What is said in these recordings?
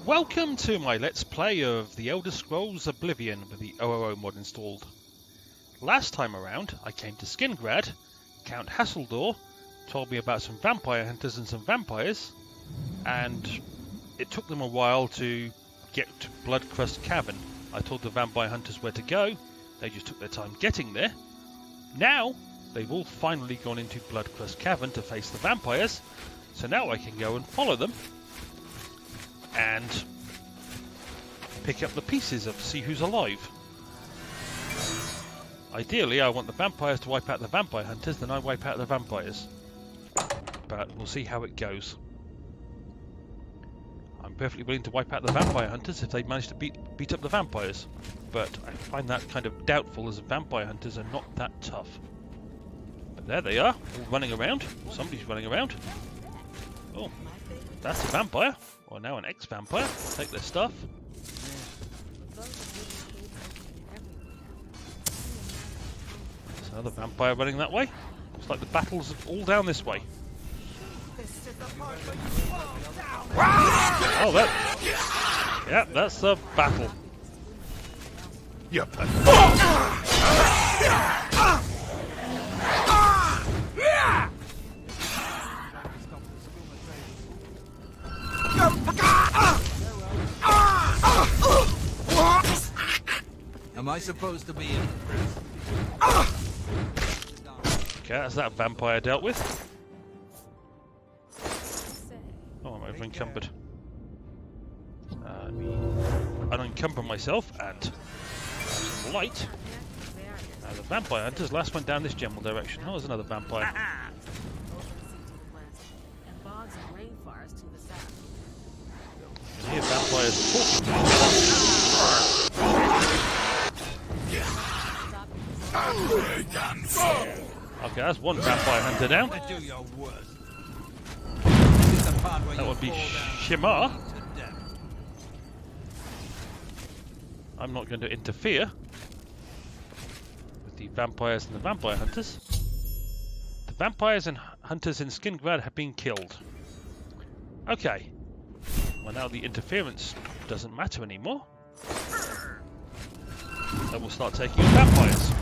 Welcome to my Let's Play of The Elder Scrolls Oblivion with the OOO mod installed. Last time around, I came to Skingrad. Count Hasseldor told me about some vampire hunters and some vampires, and it took them a while to get to Bloodcrust Cavern. I told the vampire hunters where to go, they just took their time getting there. Now, they've all finally gone into Bloodcrust Cavern to face the vampires, so now I can go and follow them and pick up the pieces of see who's alive. Ideally, I want the vampires to wipe out the vampire hunters, then I wipe out the vampires. But we'll see how it goes. I'm perfectly willing to wipe out the vampire hunters if they manage to beat up the vampires. But I find that kind of doubtful, as vampire hunters are not that tough. But there they are, all running around. Somebody's running around. Oh, that's a vampire. Or now an ex-vampire. Take their stuff. There's another vampire running that way. Looks like the battle's all down this way. Oh, that. Yeah, that's the battle. Yep. Am I supposed to be impressed? Okay, that's that vampire dealt with. Oh, I'm over encumbered. Unencumber myself and some light. Now the vampire hunters last went down this general direction. Oh, there's another vampire. You can hear vampires talking. Okay, that's one vampire hunter down. That would be Shimar. I'm not going to interfere with the vampires and the vampire hunters. The vampires and hunters in Skingrad have been killed. Okay. Well, now the interference doesn't matter anymore. Then we'll start taking on vampires.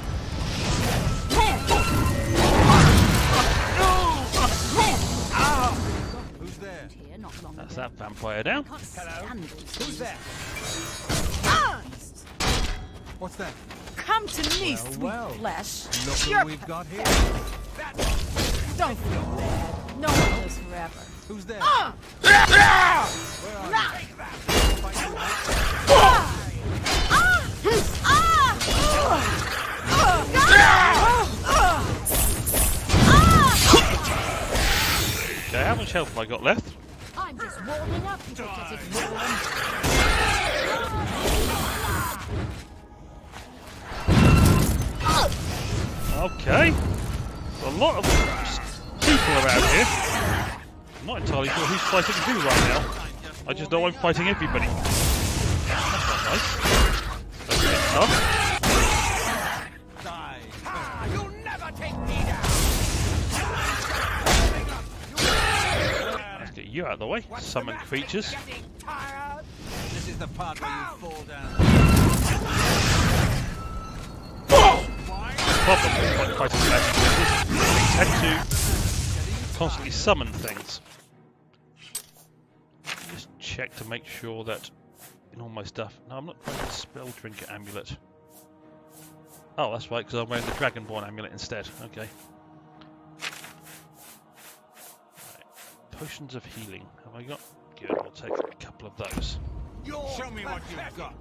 Who's there? That's that vampire down. Hello? Who's there? What's that? Come to me, sweet well. flesh. Look who we've got here. Don't feel bad. No one lives forever. Who's there? Where are Okay, how much health have I got left? I'm just warming up to get it rolling. Okay. A lot of people around here. I'm not entirely sure who's fighting who right now. I just know I'm fighting everybody. That's not nice. That's a bit tough. You'll never take me down. Let's get you out of the way. Summon creatures. This is the part where you fall down. The problem with fighting magic creatures is they tend to constantly summon things. Just check to make sure that in all my stuff. No, I'm not wearing the spell drinker amulet. Oh, that's right, because I'm wearing the Dragonborn amulet instead. Okay. Right. Potions of healing. Have I got? Good, I'll take a couple of those. Show me what you've got.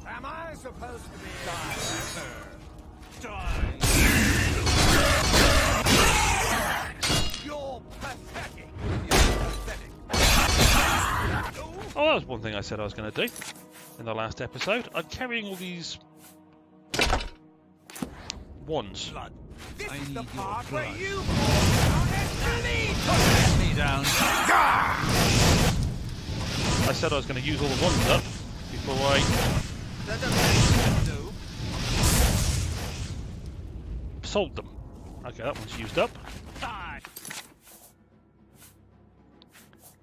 Am I supposed to be Die. You're pathetic. Oh, that was one thing I said I was going to do in the last episode. I'm carrying all these wands. Blood. This I is need the your part where blood. you fall Let me down. I said I was going to use all the wands up before I That doesn't do. sold them. Okay, that one's used up. Die.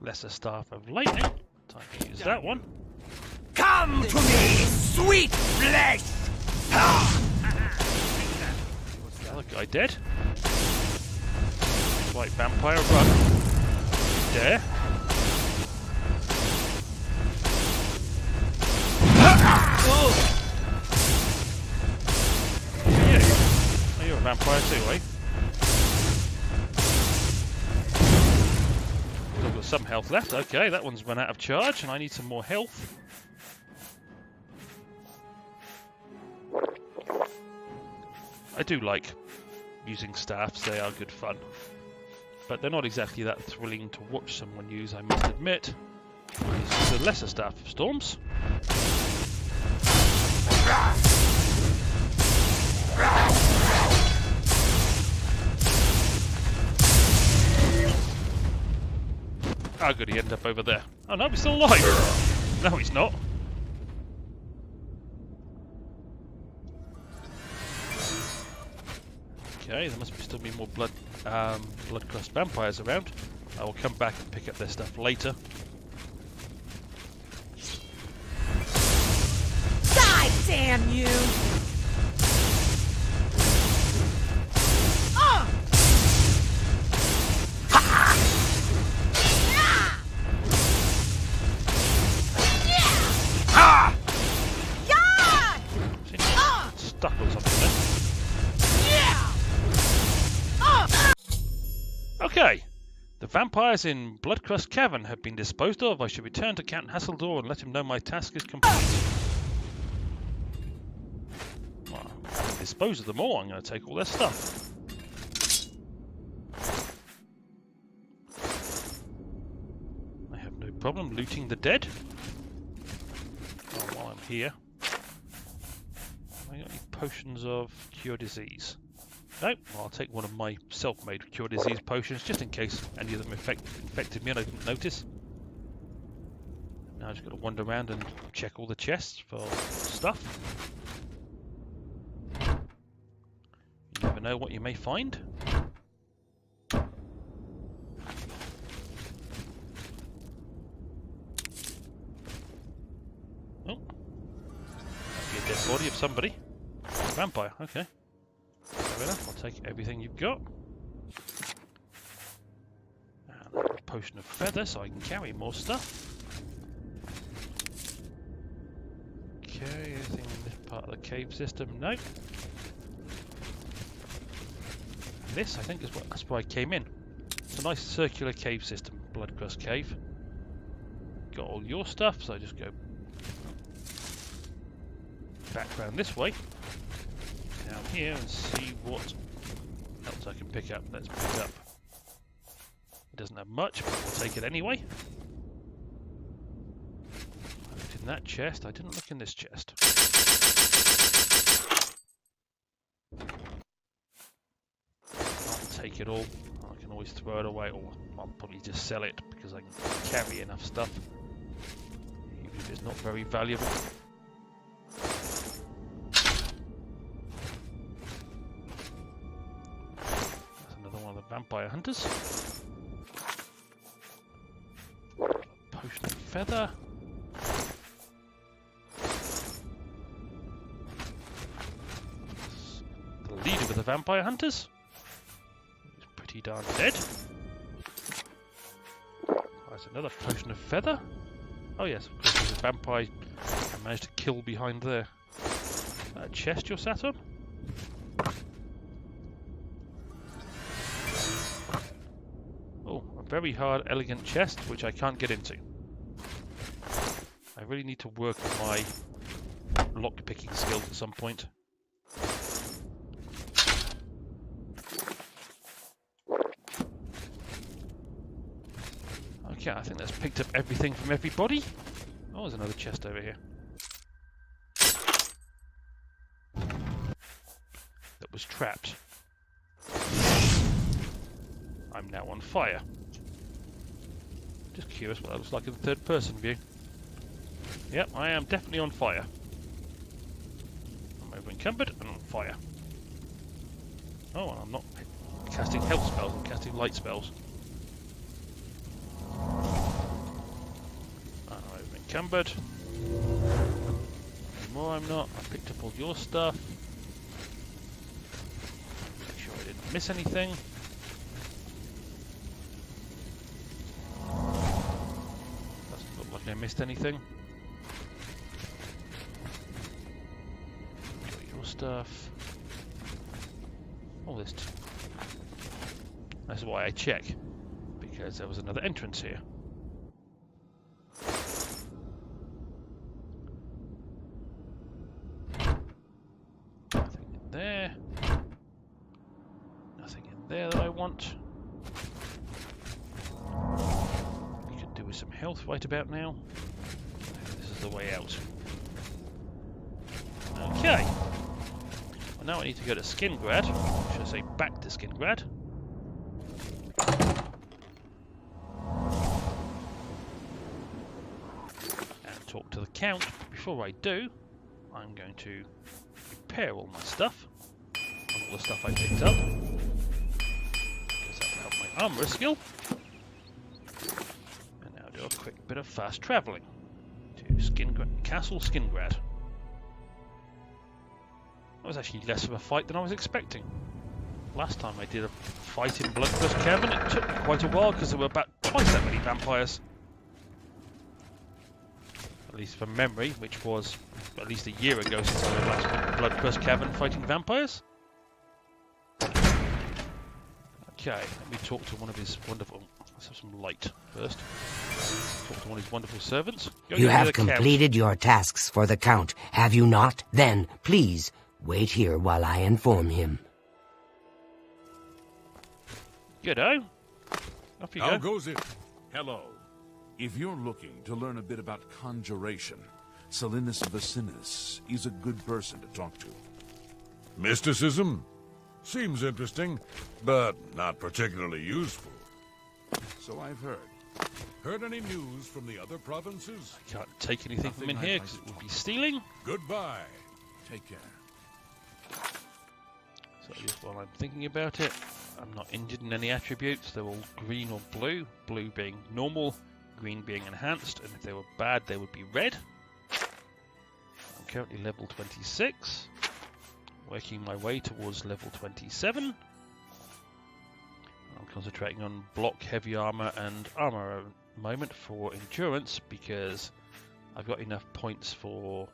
Lesser Staff of Lightning. Time to use that one. Come to me, sweet flesh! The other guy dead. White vampire, run. Dare. Yeah. Oh, you're a vampire too, eh? Still got some health left. Okay, that one's run out of charge, and I need some more health. I do like using staffs, they are good fun. But they're not exactly that thrilling to watch someone use, I must admit. This is a lesser staff of storms. How good he end up over there? Oh no, he's still alive! No, he's not. Okay, there must still be more Bloodcrust vampires around. I will come back and pick up their stuff later. Die, damn you! Stuck or something there. Okay, the vampires in Bloodcrust Cavern have been disposed of. I should return to Count Hasseldor and let him know my task is complete. Well, having disposed of them all, I'm going to take all their stuff. I have no problem looting the dead. Oh, while I'm here. Have I got any potions of cure disease? No, well, I'll take one of my self-made cure disease potions just in case any of them infected me and I didn't notice. Now I've just got to wander around and check all the chests for stuff. You never know what you may find. Oh, that'd be a dead body of somebody. Vampire, okay. Fair enough, I'll take everything you've got. And a potion of feather so I can carry more stuff. Okay, anything in this part of the cave system? No. This, I think, that's where I came in. It's a nice circular cave system, Bloodcrust Cave. Got all your stuff, so I just go back round this way. Down here and see what else I can pick up. Let's pick up. It doesn't have much, but we'll take it anyway. I looked in that chest. I didn't look in this chest. I'll take it all. I can always throw it away, or I'll probably just sell it because I can carry enough stuff, even if it's not very valuable. Vampire hunters. Potion of feather. The leader of the vampire hunters. He's pretty darn dead. There's another potion of feather. Oh yes, of course there's a vampire I managed to kill behind there. That chest you're sat on? Very hard, elegant chest, which I can't get into. I really need to work on my lock-picking skills at some point. Okay, I think that's picked up everything from everybody. Oh, there's another chest over here. That was trapped. I'm now on fire. Just curious what that looks like in the third-person view. Yep, I am definitely on fire. I'm over-encumbered and on fire. Oh, and I'm not casting health spells, I'm casting light spells. encumbered. Anymore I'm not. I picked up all your stuff. Make sure I didn't miss anything. Doesn't look like I missed anything. Got your stuff. All this. That's why I check, because there was another entrance here. Nothing in there. Nothing in there that I want. We could do with some health right about now. This is the way out. Okay. Well, now I need to go to Skingrad. Should I say back to Skingrad? Talk to the Count. Before I do, I'm going to repair all my stuff, all the stuff I picked up, because that will help my armourer skill. And now do a quick bit of fast travelling to Castle Skingrad. That was actually less of a fight than I was expecting. Last time I did a fight in Bloodcrust Cavern, it took me quite a while because there were about twice that many vampires. At least from memory, which was at least a year ago since I was last in Bloodcrust Cavern fighting vampires. Okay, let me talk to one of his wonderful... Let's have some light first. Talk to one of his wonderful servants. You have completed your tasks for the Count, have you not? Then, please, wait here while I inform him. G'day. Off you go. How goes it? Hello. If you're looking to learn a bit about conjuration, Salinas Vicinis is a good person to talk to. Mysticism? Seems interesting, but not particularly useful. So I've heard. Heard any news from the other provinces? I can't take anything from in here because it would be stealing. Goodbye. Take care. So just while I'm thinking about it, I'm not injured in any attributes. They're all green or blue. Blue being normal, green being enhanced, and if they were bad, they would be red. I'm currently level 26, working my way towards level 27. I'm concentrating on block, heavy armor, and armor at the moment for endurance because I've got enough points for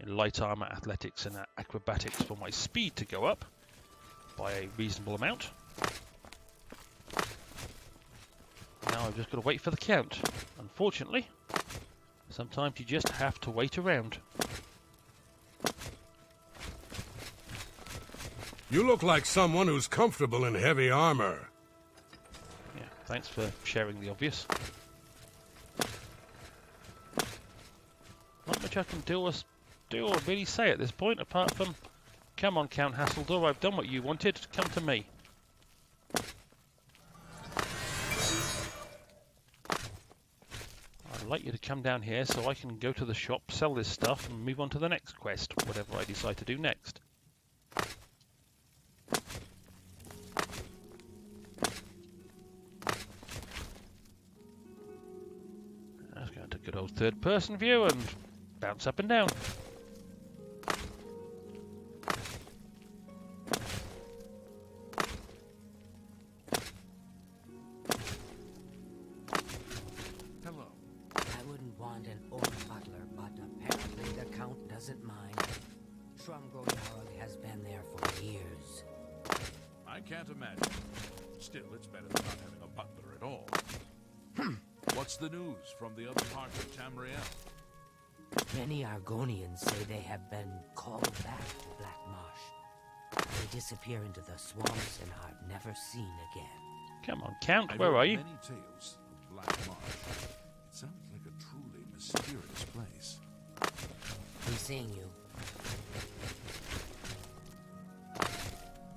light armor, athletics, and acrobatics for my speed to go up by a reasonable amount. Now I've just got to wait for the Count. Unfortunately, sometimes you just have to wait around. You look like someone who's comfortable in heavy armor. Yeah, thanks for sharing the obvious. Not much I can do or really say at this point, apart from, come on, Count Hasseldor, I've done what you wanted, come to me. I'd like you to come down here so I can go to the shop, sell this stuff, and move on to the next quest, whatever I decide to do next. Let's go into good old third-person view and bounce up and down. Can't imagine. Still, it's better than not having a butler at all. What's the news from the other parts of Tamriel? Many Argonians say they have been called back to Black Marsh. They disappear into the swamps and are never seen again. Come on, Count, where are you? Many tales of Black Marsh. It sounds like a truly mysterious place. I'm seeing you.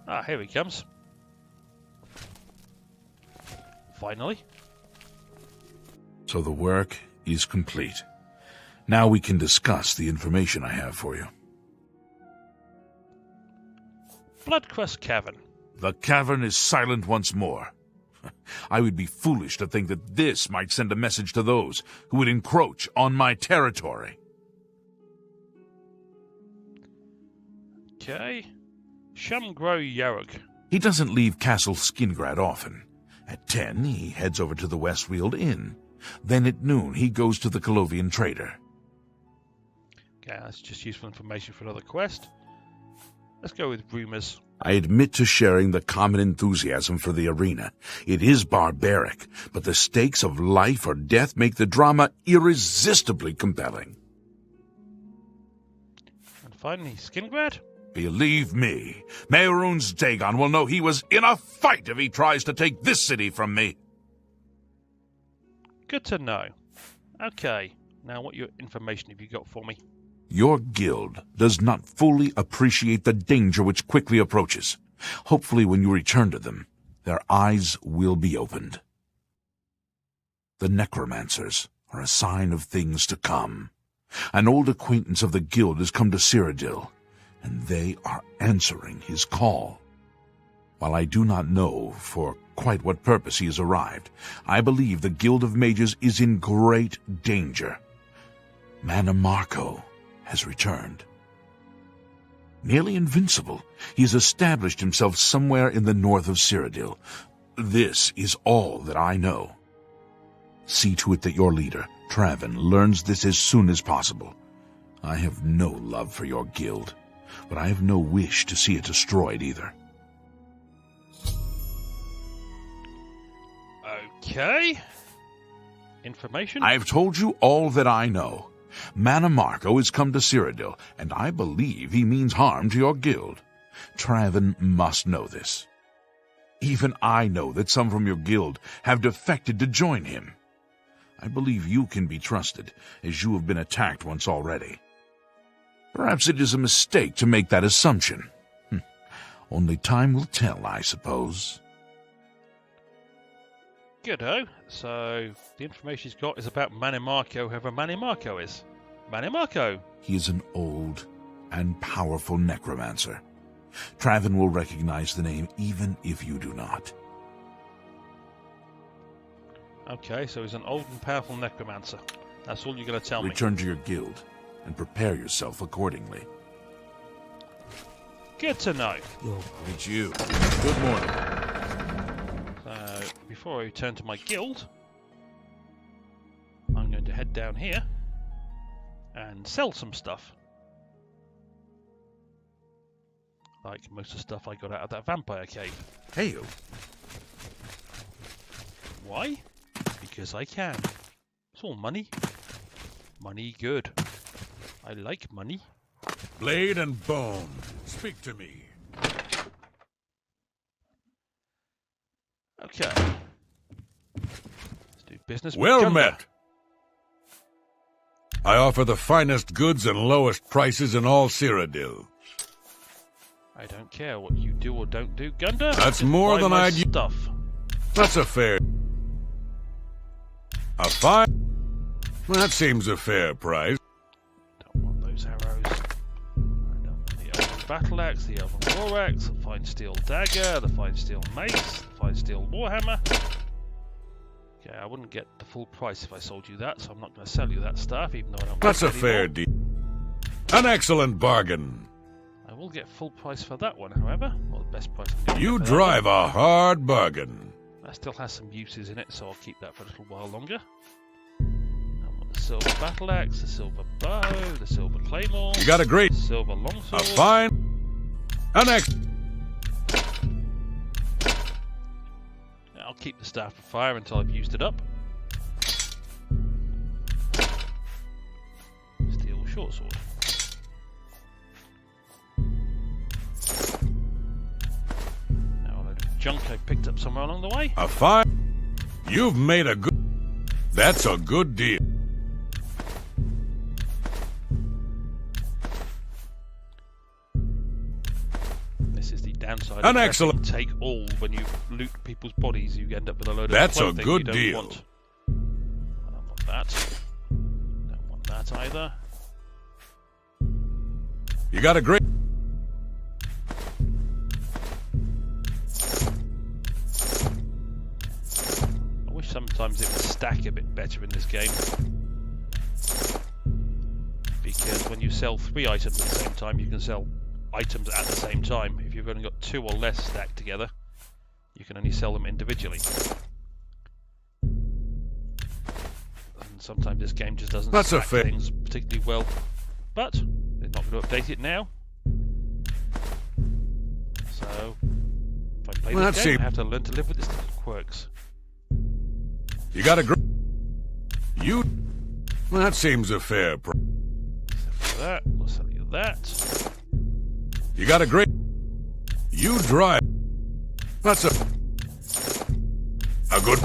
Ah, here he comes. Finally. So the work is complete. Now we can discuss the information I have for you. Bloodcrust Cavern. The cavern is silent once more. I would be foolish to think that this might send a message to those who would encroach on my territory. Okay. Shamgro Yarok. He doesn't leave Castle Skingrad often. At 10, he heads over to the Westweald Inn. Then at noon, he goes to the Colovian Trader. Okay, that's just useful information for another quest. Let's go with rumors. I admit to sharing the common enthusiasm for the arena. It is barbaric, but the stakes of life or death make the drama irresistibly compelling. And finally, Skingrad? Believe me, Mehrunes Dagon will know he was in a fight if he tries to take this city from me. Good to know. Okay, now what information have you got for me? Your guild does not fully appreciate the danger which quickly approaches. Hopefully when you return to them, their eyes will be opened. The necromancers are a sign of things to come. An old acquaintance of the guild has come to Cyrodiil, and they are answering his call. While I do not know for quite what purpose he has arrived, I believe the Guild of Mages is in great danger. Mannimarco has returned. Nearly invincible, he has established himself somewhere in the north of Cyrodiil. This is all that I know. See to it that your leader, Traven, learns this as soon as possible. I have no love for your guild, but I have no wish to see it destroyed either. Okay. Information? I have told you all that I know. Mannimarco has come to Cyrodiil, and I believe he means harm to your guild. Traven must know this. Even I know that some from your guild have defected to join him. I believe you can be trusted, as you have been attacked once already. Perhaps it is a mistake to make that assumption. Only time will tell, I suppose. Good-o. So, the information he's got is about Mannimarco, whoever Mannimarco is. Mannimarco! He is an old and powerful necromancer. Traven will recognize the name even if you do not. Okay, so he's an old and powerful necromancer. That's all you're going to tell me. Return to your guild and prepare yourself accordingly. Good to know. It's you. Good morning. So, before I return to my guild, I'm going to head down here and sell some stuff. Like most of the stuff I got out of that vampire cave. Hey, you. Why? Because I can. It's all money. Money good. I like money. Blade and bone, speak to me. Okay. Let's do business with Well Gunda. met. I offer the finest goods and lowest prices in all Cyrodiil. I don't care what you do or don't do, Gunda. That's Just more buy than my I'd stuff. That's a fair... A fine... That seems a fair price. Don't want those arrows. I don't want the elven battle axe, the elven war axe, the fine steel dagger, the fine steel mace, the fine steel warhammer. Okay, I wouldn't get the full price if I sold you that, so I'm not going to sell you that stuff, even though I don't That's a want it fair anymore. deal. An excellent bargain. I will get full price for that one, however. Well, the best price I'm going to You get for that drive one. a hard bargain. That still has some uses in it, so I'll keep that for a little while longer. I want the silver battle axe, the silver bow, the silver claymore, You got a great... the silver longsword. A fine... An ex... I'll keep the staff of fire until I've used it up. Steel short sword. Now a load of junk I picked up somewhere along the way. A fine... You've made a good... That's a good deal. This is the downside. An of excellent- Take all when you loot people's bodies. You end up with a load That's a of clothing good you don't deal. want. I don't want that. Don't want that either. You got a great... sometimes it will stack a bit better in this game. Because when you sell 3 items at the same time, you can sell items at the same time. If you've only got 2 or less stacked together, you can only sell them individually. And sometimes this game just doesn't stack things particularly well. But they're not going to update it now. So if I play this game, I have to learn to live with its quirks. You got a Well, that seems a fair price. That, we'll sell you that. You got a great... You drive. That's a good...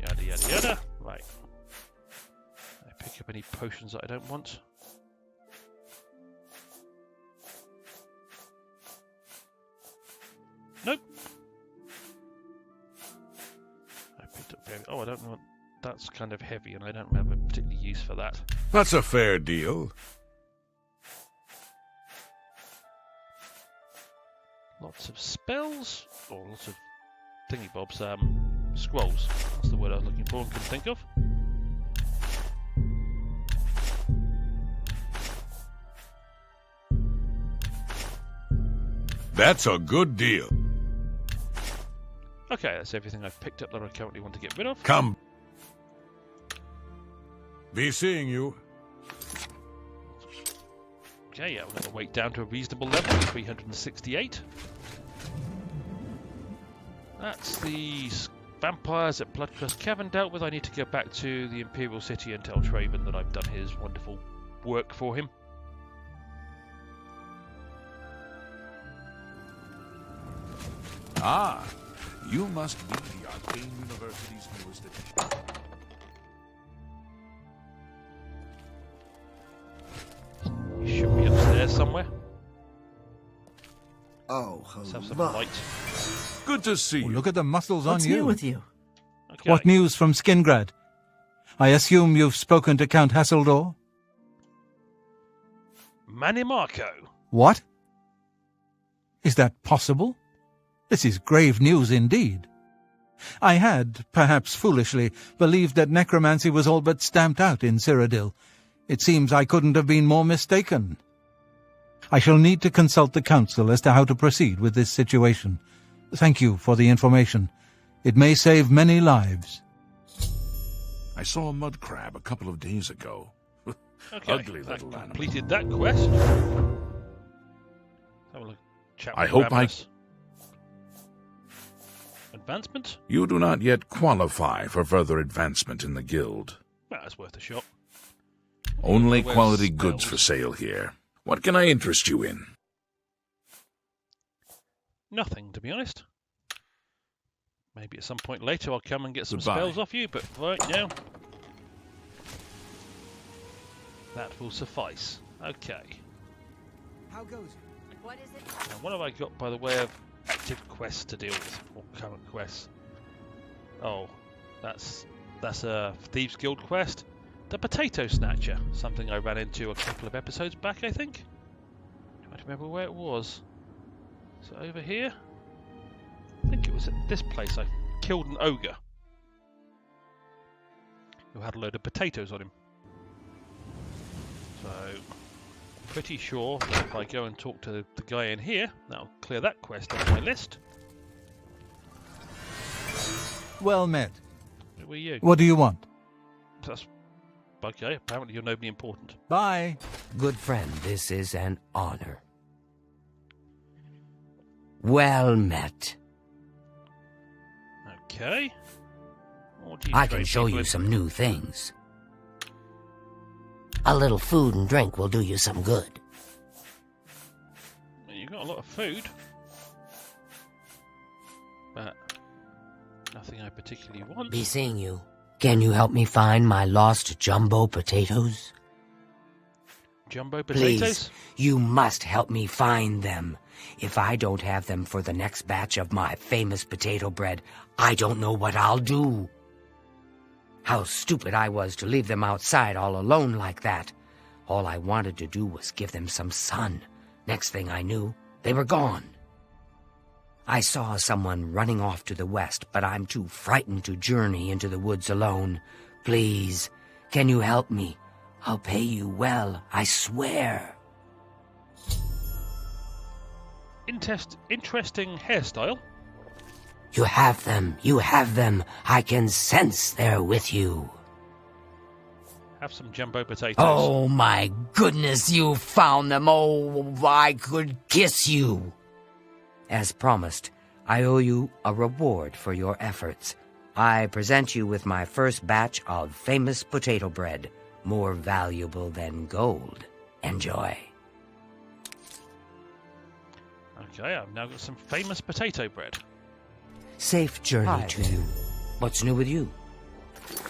Yada yada yada. Right. I pick up any potions that I don't want. Nope. I picked up... Oh, I don't know what... That's kind of heavy, and I don't have a particular use for that. That's a fair deal. Lots of spells, or lots of thingy-bobs, scrolls. That's the word I was looking for and couldn't think of. That's a good deal. Okay, that's everything I've picked up that I currently want to get rid of. Come. Be seeing you. Okay, yeah, we're going to weight down to a reasonable level, 368. That's the vampires at Bloodcrust Cavern dealt with. I need to go back to the Imperial City and tell Traven that I've done his wonderful work for him. Ah, you must be the Arcane University's newest addition. You should be upstairs somewhere. Oh, Let's have some hello. light. Good to see you. Look at the muscles What's on you. new with you? Okay. What news from Skingrad? I assume you've spoken to Count Hasseldor? Manny Marco. What? Is that possible? This is grave news indeed. I had, perhaps foolishly, believed that necromancy was all but stamped out in Cyrodiil. It seems I couldn't have been more mistaken. I shall need to consult the council as to how to proceed with this situation. Thank you for the information. It may save many lives. I saw a mud crab a couple of days ago. Okay, Ugly that little animal. completed that quest. Have a look. Chat I with hope Ravenous. Advancement? You do not yet qualify for further advancement in the guild. Well, that's worth a shot. Only Where's quality spells? goods for sale here. What can I interest you in? Nothing, to be honest. Maybe at some point later I'll come and get some Goodbye. spells off you, but right now that will suffice. Okay. How goes it? What is it? Now, what have I got by the way of active quests to deal with, or current quests? Oh, that's a Thieves Guild quest. The Potato Snatcher, something I ran into a couple of episodes back, I think. Trying to remember where it was. So over here? I think it was at this place. I killed an ogre who had a load of potatoes on him. So, pretty sure that if I go and talk to the guy in here, that'll clear that quest off my list. Well met. Who are you? What do you want? That's okay. Apparently you're nobody important. Bye. Good friend, this is an honor. Well met. Okay. What do you I can trade show people you in? some new things. A little food and drink will do you some good. You've got a lot of food, but nothing I particularly want. Be seeing you. Can you help me find my lost jumbo potatoes? Jumbo potatoes? Please, you must help me find them. If I don't have them for the next batch of my famous potato bread, I don't know what I'll do. How stupid I was to leave them outside all alone like that. All I wanted to do was give them some sun. Next thing I knew, they were gone. I saw someone running off to the west, but I'm too frightened to journey into the woods alone. Please, can you help me? I'll pay you well, I swear. Interesting hairstyle. You have them, you have them. I can sense they're with you. Have some jumbo potatoes. Oh my goodness, you found them. Oh, I could kiss you. As promised, I owe you a reward for your efforts. I present you with my first batch of famous potato bread, more valuable than gold. Enjoy. Okay, I've now got some famous potato bread. Safe journey to you. What's new with you?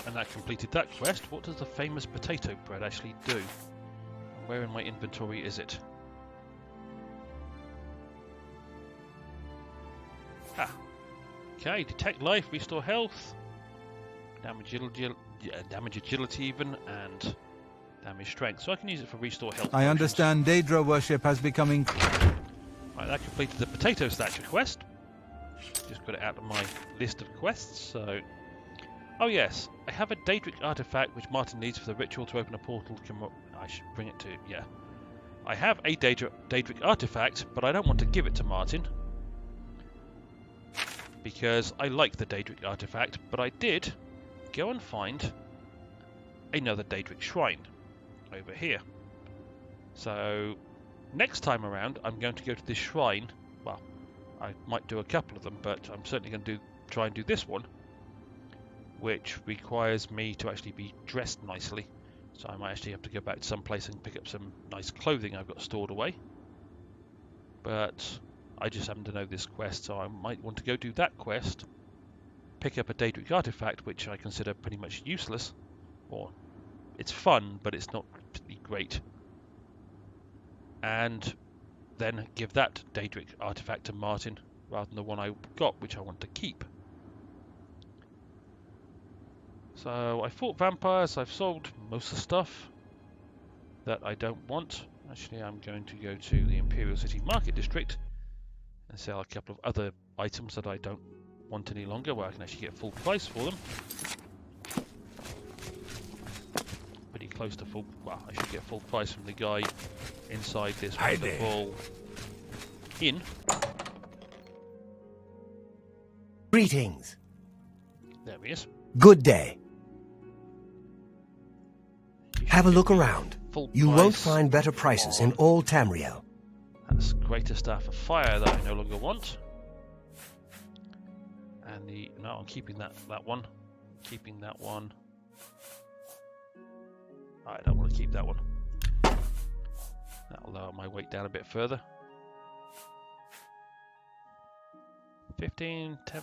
And that completed that quest. What does the famous potato bread actually do? And where in my inventory is it? Ah. Okay, detect life, restore health, damage agility even, and damage strength. So I can use it for restore health. I understand Daedra worship has become Right, that completed the potato statue quest. Just got it out of my list of quests, so... Oh yes, I have a Daedric artifact which Martin needs for the ritual to open a portal. I should bring it to... yeah. I have a Daedric artifact, but I don't want to give it to Martin. Because I like the Daedric artifact, but I did go and find another Daedric shrine over here. So next time around I'm going to go to this shrine. Well, I might do a couple of them, but I'm certainly going to try and do this one, which requires me to actually be dressed nicely. So I might actually have to go back to some place and pick up some nice clothing I've got stored away. But I just happen to know this quest, so I might want to go do that quest, pick up a Daedric artifact, which I consider pretty much useless, or it's fun, but it's not particularly great, and then give that Daedric artifact to Martin, rather than the one I got, which I want to keep. So I fought vampires, I've sold most of the stuff that I don't want. Actually, I'm going to go to the Imperial City Market District and sell a couple of other items that I don't want any longer, where I can actually get full price for them. Pretty close to full... well, I should get full price from the guy inside this wonderful inn. Greetings. There he is. Good day. Have a look around. You won't find better prices in all Tamriel. That's greater stuff of fire that I no longer want. And no, I'm keeping that one. Keeping that one. I don't want to keep that one. That'll lower my weight down a bit further. 15, 10.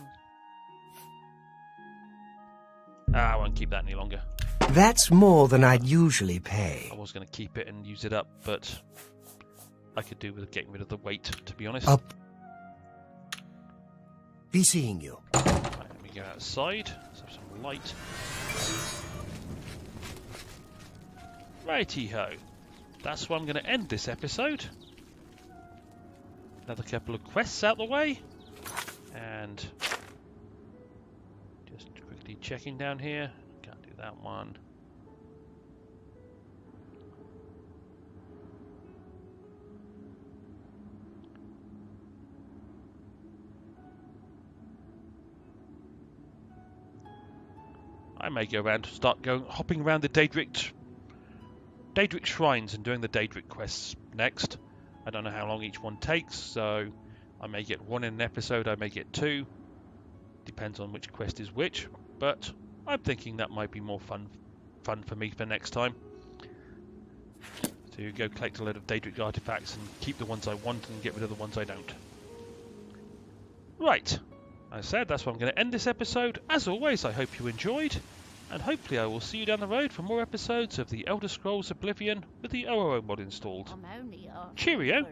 I won't keep that any longer. That's more than I'd usually pay. I was going to keep it and use it up, but I could do with getting rid of the weight, to be honest. Up. Be seeing you. Right, let me go outside. Let's have some light. Righty-ho. That's where I'm going to end this episode. Another couple of quests out the way. And just quickly checking down here. Can't do that one. I may go around, hopping around the Daedric shrines and doing the Daedric quests next. I don't know how long each one takes, so I may get one in an episode, I may get two. Depends on which quest is which, but I'm thinking that might be more fun for me for next time. To go collect a load of Daedric artifacts and keep the ones I want and get rid of the ones I don't. Right. As I said, that's where I'm going to end this episode. As always, I hope you enjoyed, and hopefully I will see you down the road for more episodes of the Elder Scrolls Oblivion with the ORO mod installed. Cheerio!